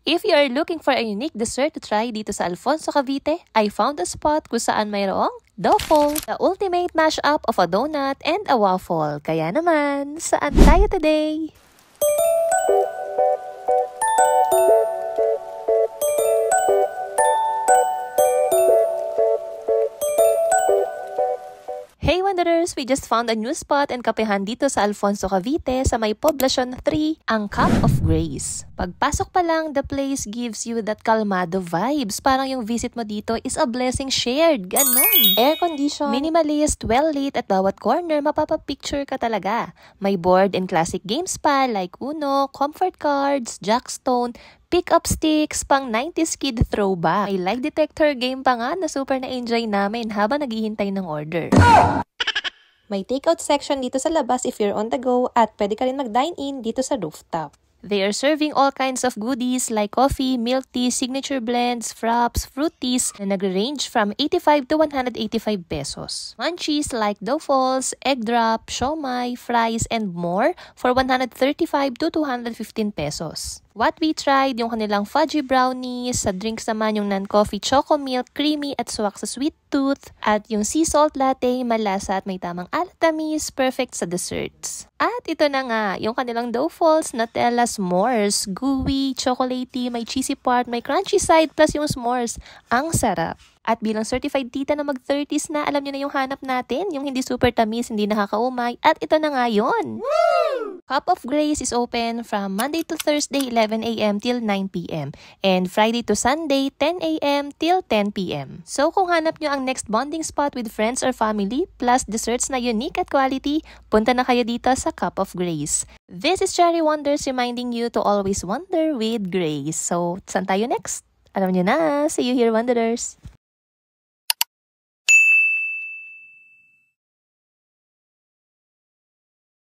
If you are looking for a unique dessert to try dito sa Alfonso, Cavite, I found a spot kung saan mayroong Dofol, the ultimate mashup of a donut and a waffle. Kaya naman, saan tayo today? Hey Wanderers! We just found a new spot and kapehan dito sa Alfonso, Cavite sa may Poblacion 3, ang Cup of Grace. Pagpasok pa lang, the place gives you that kalmado vibes. Parang yung visit mo dito is a blessing shared. Ganon. Air condition, minimalist, well-lit at bawat corner mapapapicture ka talaga. May board and classic games pa like Uno, comfort cards, jackstone, pick-up sticks, pang 90s kid throwback. May lie detector game pa nga na super na-enjoy namin habang naghihintay ng order. May takeout section dito sa labas if you're on the go at pwede ka rin mag-dine-in dito sa rooftop. They are serving all kinds of goodies like coffee, milk tea, signature blends, fraps, fruit teas na nag-range from 85 to 185 pesos. Munchies like Dofols, egg drop, siomai, fries, and more for 135 to 215 pesos. What we tried, yung kanilang fudgy brownies, sa drinks naman yung non-coffee choco milk, creamy at swak sa sweet tooth, at yung sea salt latte, malasa at may tamang alatamis, perfect sa desserts. At ito na nga, yung kanilang Dofols, Nutella s'mores, gooey, chocolatey, may cheesy part, may crunchy side, plus yung s'mores. Ang sarap. At bilang certified tita na mag-30s na, alam nyo na yung hanap natin, yung hindi super tamis, hindi nakakaumay, at ito na nga yun! Woo! Cup of Grace is open from Monday to Thursday, 11 a.m. till 9 p.m. and Friday to Sunday, 10 a.m. till 10 p.m. So kung hanap nyo ang next bonding spot with friends or family, plus desserts na unique at quality, punta na kayo dito sa Cup of Grace. This is Cherry Wonders reminding you to always wonder with grace. So, saan tayo next? Alam nyo na! See you here, Wanderers!